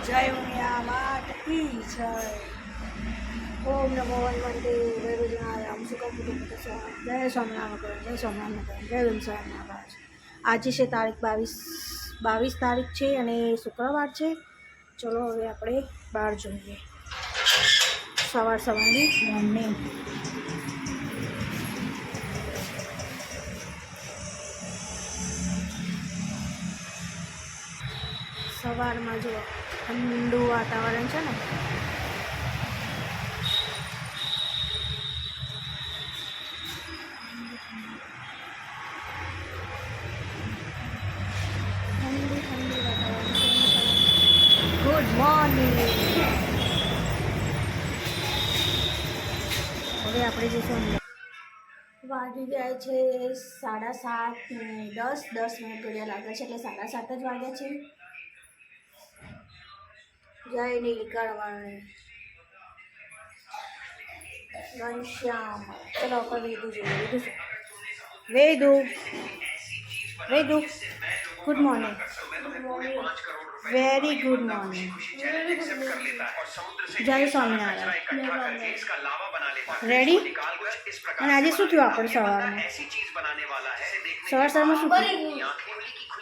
જય ઉમિયા માત કી જય. ઓમ નમો હનુમંતે વૈરોજનારામ સુખમ કુટુંબ જય સ્વામિનારાયણ જય સ્વામિનારાયણ જય વિંસારાયણ મહારાજ. આજે છે તારીખ 22 તારીખ છે અને શુક્રવાર છે. ચલો હવે આપણે બહાર જોઈએ. સવારની મોર્નિંગ. સવારમાં જો ઠંડુ વાતાવરણ છે ને. ઠંડુ વાતાવરણ છે. Good morning. હવે આપણે જઈશું. વાગી ગયા છે 7:30 ને 10 મિનિટ ઘડિયા લાગે છે એટલે 7:30 જ વાગ્યા છે. જય નીલકંઠ ઘનશ્યામ. ચલો આપણે વેદુ જોઈએ. Vedu good morning. Very good morning. જય સ્વામિનારાયણ. રેડી. અને આજે શું થયું આપણે સવારમાં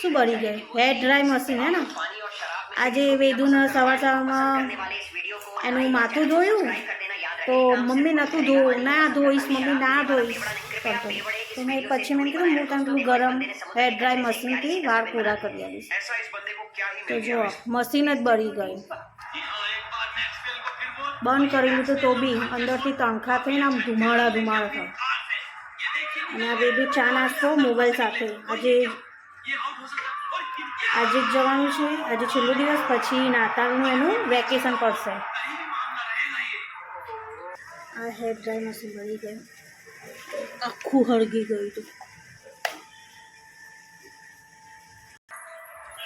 શું બળી ગઈ? હેર ડ્રાય મશીન હે ને. આજે વેદુને સવારમાં એનું માથું ધોયું તો મમ્મી નહોતું ધોવું. ના ધોઈશ મમ્મી, ના ધોઈશ કરતો. તો મેં પછી મેં કીધું હું તને પેલું ગરમ હેર ડ્રાય મશીનથી વાળ પૂરા કરી આવીશ. તો જો મશીન જ બળી ગયું. બંધ કરી લીધું તો બી અંદરથી તણખા થઈને આમ ધુમાડા થાય. અને આ વેદુ ચા નાસ્તો મોબાઈલ સાથે. આજે જ જવાનું છે. આજે છેલ્લો દિવસ, પછી નાતાલનું એનું વેકેશન પડશે. આ હેર ડ્રાય મશીન બળી ગયું, આખું હળગી ગયું હતું.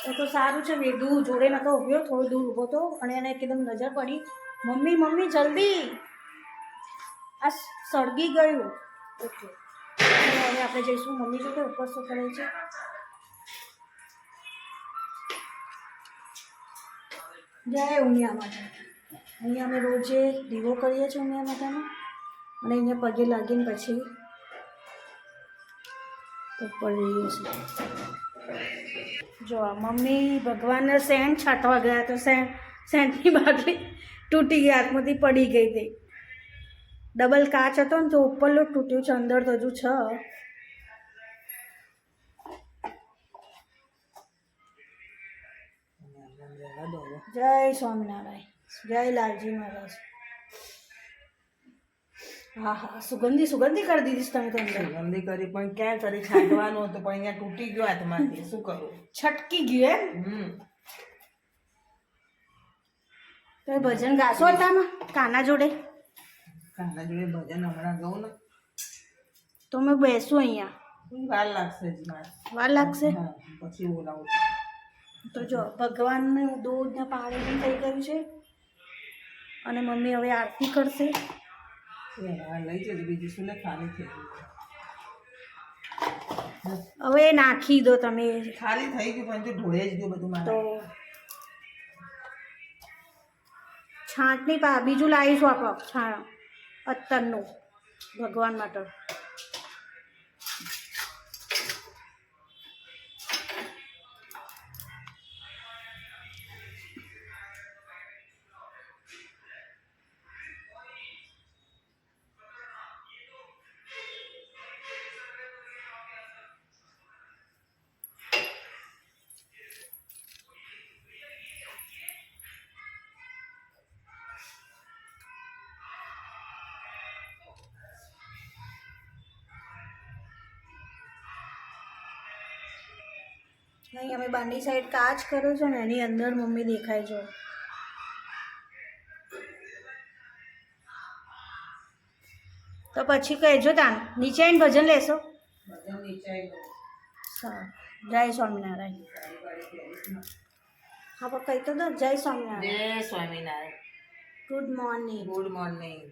એ તો સારું છે વેદુ જોડે નતો ઊભ્યો, થોડો દૂર ઊભો હતો અને એને એકદમ નજર પડી. મમ્મી જલ્દી, આ સળગી ગયું. ઓકે, હવે આપણે જઈશું મમ્મી જોડે. ઉપર શું કરે છે? જય ઉમિયા માતા. અહીંયા અમે રોજે દીવો કરીએ છીએ ઉમિયા માતાનો, અને અહીંયા પગે લાગીને પછી ઉપર જઈએ છીએ. જો મમ્મી ભગવાનને સેન્ટ છાંટવા ગયા તો સેન્ટની બાટલી તૂટી ગઈ, હાથમાંથી પડી ગઈ હતી. ડબલ કાચ હતો ને તો ઉપરનું તૂટ્યું છે, અંદર તો હજુ છે. જય સ્વામિનારાયણ. જય લાલજી મહારાજ. હા સુગંધી કરી દીધી તમે તો. સુગંધી કરી પણ ક્યાં કરી? છાંટવાનું હતું પણ અહીંયા તૂટી ગયો હાથમાંથી. શું કરું? છટકી ગયું એમ. તો ભજન ગાશો હતા કાના જોડે? કાના જોડે ભજન હમણાં ગાઉં ને તો મેં બેસું અહીંયા. વાર લાગશે. પછી બોલાવું. તો જો ભગવાનનું દૂધ ને પાણી થઈ ગયું છે અને મમ્મી હવે આરતી કરશે. લઈ જજો, બીજું શું ને, ખાલી થઈ ગયું. હવે નાખી દો તમે. ખાલી થઈ ગયું પણ તો ઢોળે જ ગયું બધું. તો છાંટની બીજું લાવીશું આપણે અત્તરનું ભગવાન માટે. નહીં, અમે બાંડી સાઈડ કાચ કર્યો છો ને એની અંદર મમ્મી દેખાય છે. તો પછી કહેજો તાન નીચે આવીને ભજન લેશો. જય સ્વામિનારાયણ. હા પણ કહી તો દો. જય સ્વામિનારાયણ. Good morning.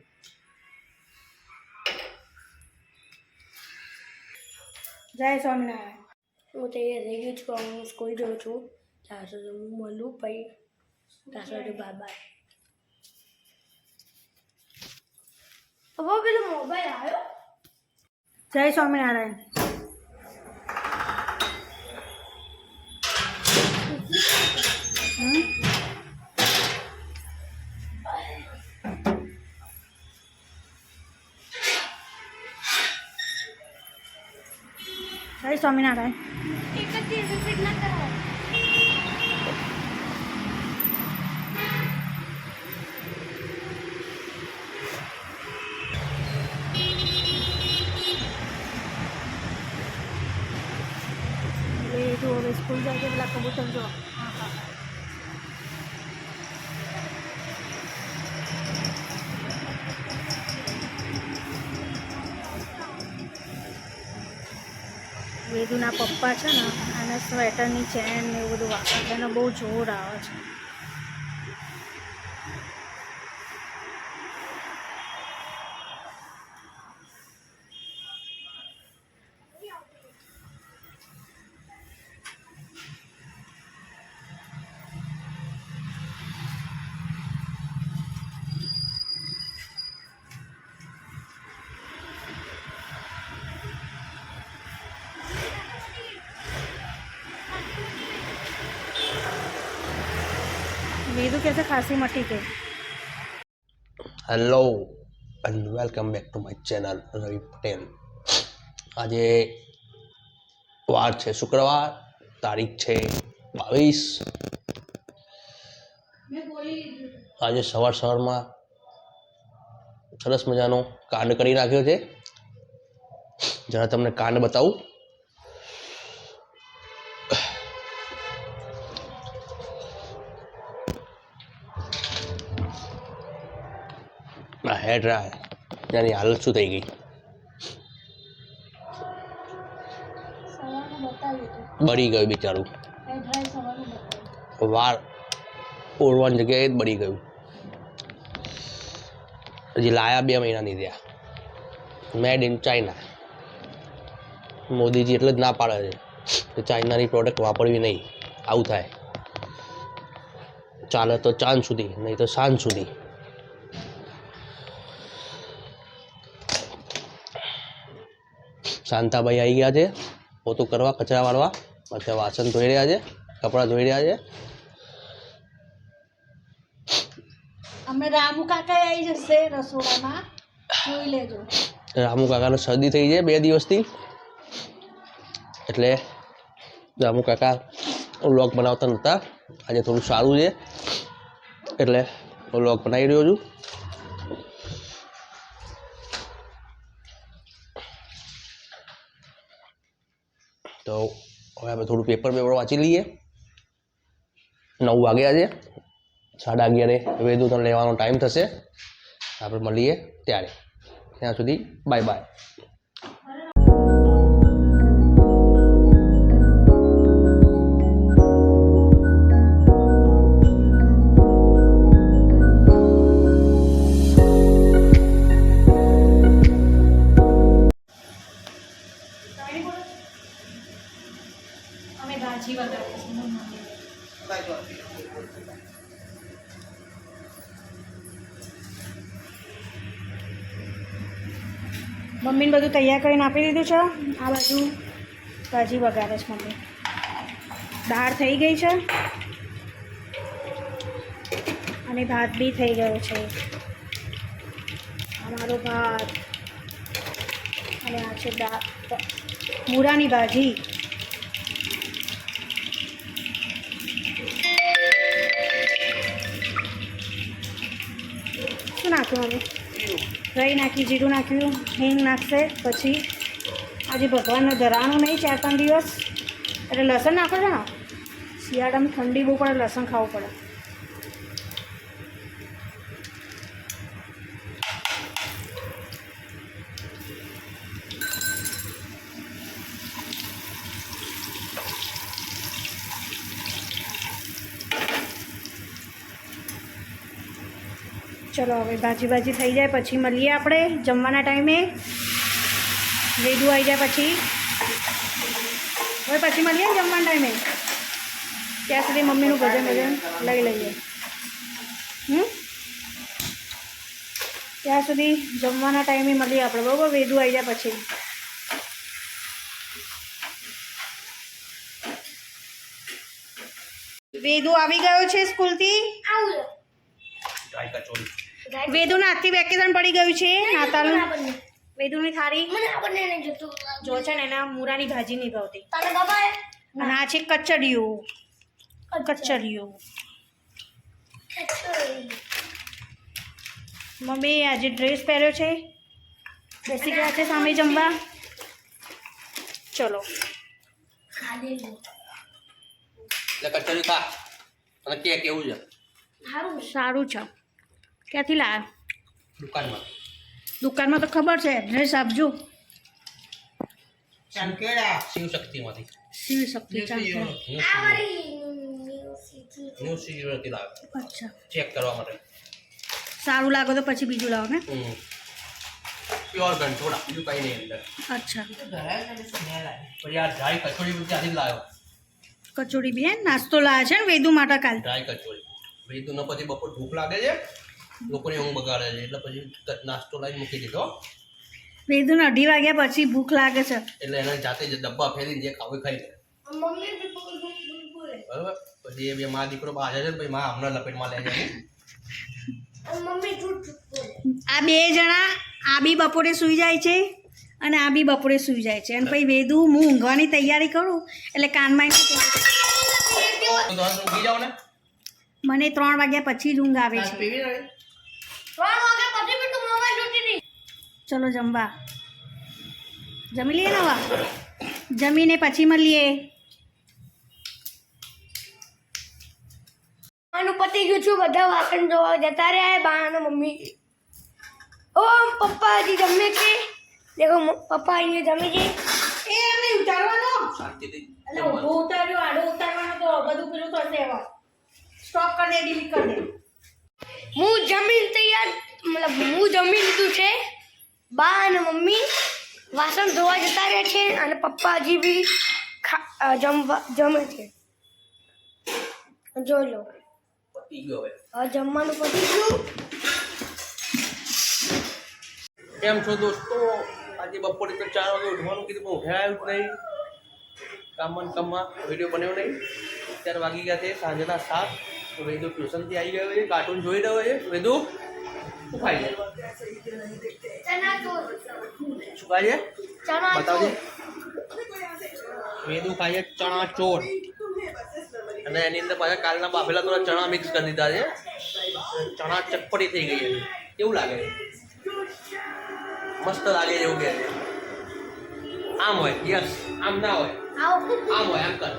જય સ્વામિનારાયણ. હું તૈયાર થઈ ગઈ છું. હું સ્કૂલ જાઉં છું. ત્યાં સુધી હું મળું પછી ત્યાં સુધી બાય બાય. હવે પેલો મોબાઈલ આવ્યો. જય સ્વામિનારાયણ. જય સ્વામિનારાયણ. જો હવે સ્કૂલ જાય છે પેલા કબૂતર જો. વેદુના પપ્પા છે ને અને સ્વેટરની ચેન ને એવું બધું વાપરે છે અને બહુ જોર આવે છે. वेदू कैसे खांसी मटी के. Hello and welcome back to my channel Ravi Patel. આજે વાર છે શુક્રવાર, તારીખ છે 22. આજે સવારમાં સરસ મજાનો કાંડ કરી નાખ્યો છે. જરા તમને કાંડ બતાવું. હેર ડ્રાય એની હાલત શું થઈ ગઈ. બળી ગયું બિચારું. વાર ઓળવાની જગ્યાએ જ બળી ગયું. હજી લાયા 2 મહિનાની થયા. Made in China. મોદીજી એટલે જ ના પાડે છે કે ચાઇનાની પ્રોડક્ટ વાપરવી નહીં. આવું થાય. ચાલે તો ચાંદ સુધી, નહીં તો સાંજ સુધી. શાંતાભાઈ આવી ગયા છે પોતું કરવા, કચરા વાળવા. પછી વાસણ ધોઈ રહ્યા છે, કપડાં ધોઈ રહ્યા છે. અમે રામુ કાકા આવી જશે રસોડામાં, જોઈ લેજો. રામુ કાકાને શરદી થઈ છે 2 દિવસથી, એટલે રામુ કાકા વ્લોગ બનાવતા નહોતા. આજે થોડું સારું છે એટલે વ્લોગ બનાવી રહ્યો છું. તો હવે આપણે થોડું પેપર વાંચી લઈએ. 9 વાગ્યા છે. 11:30 વેદુને લેવાનો ટાઈમ થશે. આપણે મળીએ ત્યારે. ત્યાં સુધી બાય બાય. અમે ભાજી વગાડીશું. મમ્મીને બધું તૈયાર કરીને આપી દીધું છે. આ બાજુ ભાજી વગાડે છે મમ્મી. દાળ થઈ ગઈ છે અને ભાત બી થઈ ગયો છે. અમારો ભાત અને આ છે મૂળાની ભાજી. શું નાખ્યું મમ્મી? રાઈ નાખી, જીરું નાખ્યું, હિંગ નાખશે. પછી આજે ભગવાનને ધરાવાનું નહીં 4-5 દિવસ, એટલે લસણ નાખો છો ને. શિયાળામાં ઠંડી બહુ પડે, લસણ ખાવું પડે. ચલો હવે ભાજી થઈ જાય પછી મળીએ આપણે જમવાના ટાઈમે. વેદુ આવી જાય પછી હવે પછી મળીએ ને જમવાના ટાઈમે. ત્યાં સુધી મમ્મીનું ભજન લઈ લઈએ. ત્યાં સુધી જમવાના ટાઈમે મળીએ આપણે, બરાબર? વેદુ આવી જાય પછી. વેદુ આવી ગયો છે સ્કૂલથી. વેદુના હાથથી વેકેશન પડી ગયું છે નાતાલનું. વેદુની થાળી જો છે ને એના મૂરાની ભાજી નહીં ભાવતી. અને આ છે કચડિયું. મમ્મી આજે ડ્રેસ પહેર્યો છે, બેસી ગયા છે સામે જમવા. ચલો કચોરી ખા અને કે કેવું છે? સારું છે. ક્યાંથી લાવ્યા? દુકાનમાં. દુકાનમાં તો ખબર છે, એડ્રેસ આપજો. ચાંકેડા શિવ શક્તિમાંથી. શિવ શક્તિ ચાંકેડા. ન્યૂ સિક્યુરિટી લાવે અચ્છા, ચેક કરવા માટે. સારું લાગે તો પછી બીજું લાવો ને. પ્યોર ગંઠોડા, બીજું કંઈ નહીં અંદર. અચ્છા, પછી આ ડ્રાય કચોરી બધી ત્યાંથી લાવ્યો. કચોરી બી હે, નાસ્તો લાવ્યા છે ને વેદુ માટે કાલ. ડ્રાય કચોરી વેદુને પછી બપોર ભૂખ લાગે છે, લોકોની ઊંઘ બગાડે છે, એટલે પછી નાસ્તો લાવીને મૂકી દીધો. વેદુને 2:30 વાગ્યા પછી ભૂખ લાગે છે, એટલે એને જાતે જ ડબ્બા ફેરીને જે ખાવું ખાઈ લે. બરાબર. પછી એ બે મા દીકરો બહાર જાય છે, પછી મા હમણાં લપેટમાં લે છે. આ બે જણા આ બી બપોરે સૂઈ જાય છે અને આ બી બપોરે સૂઈ જાય છે. અને પછી વેદુ હું ઊંઘવાની તૈયારી કરું એટલે કાનમાં ઊંઘી જાઓ ને. મને 3 વાગ્યા પછી જ ઊંઘ આવે છે. ચલો જમવા જમી લઈએ ને. હવે જમીને પછી મળીએ. પતી ગયું છું, બધા વાસણ ધોવા જતા રહ્યા. બા અને મમ્મી ઓ પપ્પા હજી જમે છે. દેખો પપ્પા અહીંયા જમે છે. એ એમને ઉતારવાનો શાંતિથી એટલે ઊભો ઉતાર્યો, આડો ઉતારવાનો તો બધું પેલું થશે. હવે સ્ટોપ કરી દે, ડિલીટ કરી દે. હું જમીન તૈયાર, મતલબ હું જમી લીધું છે. બા અને મમ્મી વાસણ ધોવા જતા રહ્યા છે અને પપ્પા હજી બી જમે છે. જોઈ લો, પતી ગયો હવે. હવે જમવાનું પતી ગયું. કેમ છો દોસ્તો? આજે બપોરે તો 4 વાગે ઉઠવાનું કીધું પણ ઉઠાયું જ નહીં. કામમાં વિડીયો બન્યો નહીં. અત્યારે વાગી ગયા છે સાંજના 7. તો વેદુ ટ્યુશનથી આવી ગયો છે, કાર્ટૂન જોઈ રહ્યો છે. વેદુ શું ખાય છે? ચણા ચોર, શું ખાય છે? ચણા બતાવજે. ચોર. વેદુ ખાય છે ચણા ચોર, અને એની અંદર પાછા કાલના બાફેલા થોડા ચણા મિક્સ કરી દીધા છે. ચણા ચટપટી થઈ ગઈ છે. કેવું લાગે છે? મસ્ત લાગે છે એવું કહે છે. આમ હોય યસ, આમ ના હોય. આમ હોય, આમ કર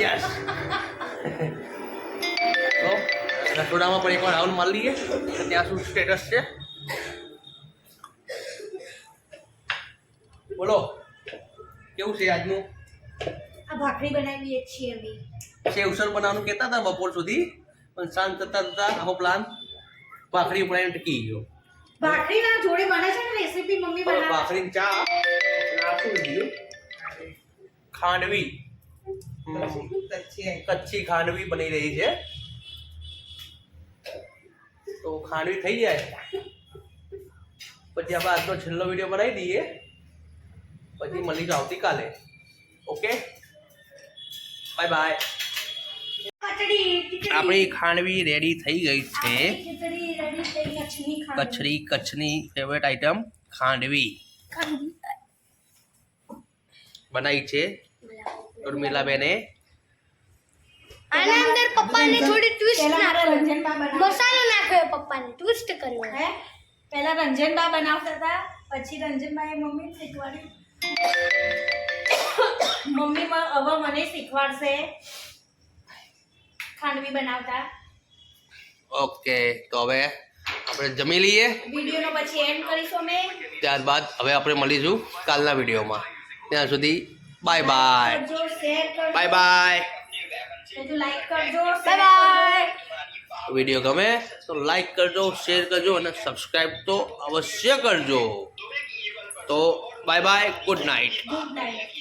યસ. તો રસોડામાં પણ એકવાર રાઉન્ડ મારી લઈએ કે ત્યાં શું સ્ટેટસ છે. બોલો કેવું છે આજનું? આ ભાખરી બનાવીએ છીએ અમે. સેવસર બનાવવાનું કહેતા હતા બપોર સુધી, પણ સાંજ થતા આખો પ્લાન ભાખરી બનાવીને ટકી ગયો. ભાખરી ના જોડે બને છે ને રેસીપી મમ્મી બનાવે. ભાખરી ચા શું બીજું? ખાંડવી, કચ્છી ખાંડવી બની રહી છે. તો ખાંડવી થઈ જાય પછી આપણે આજનો છેલ્લો વિડીયો બનાવી દઈએ, પછી મળીશું આવતીકાલે. Okay, bye bye. આપણી ખાંડવી રેડી થઈ ગઈ છે. કચ્છની ફેવરેટ આઈટમ ખાંડવી બનાવી છે ઉર્મિલાબેને. આના અંદર પપ્પાને થોડી ટ્વિસ્ટ નાખ્યો, રંજનબા બનાવતા મસાલો નાખ્યો. પપ્પાને ટ્વિસ્ટ કર્યો. હે પહેલા રંજનબા બનાવતા હતા, પછી રંજનબાએ મમ્મી શીખવાડ્યું. મમ્મી હવે મને શીખવાડશે ખાંડવી બનાવતા. ઓકે, તો હવે આપણે જમી લઈએ, વિડીયોનો પછી એન્ડ કરીશું અમે. ત્યારબાદ હવે આપણે મળીશું કાલના વિડીયોમાં. ત્યાં સુધી બાય બાય. કરજો, શેર કરજો. Bye bye. બધું લાઈક કરજો. Bye bye. વિડીયો ગમે તો લાઈક કરજો, શેર કરજો અને સબસ્ક્રાઈબ તો અવશ્ય કરજો. તો bye bye, good night. Good night.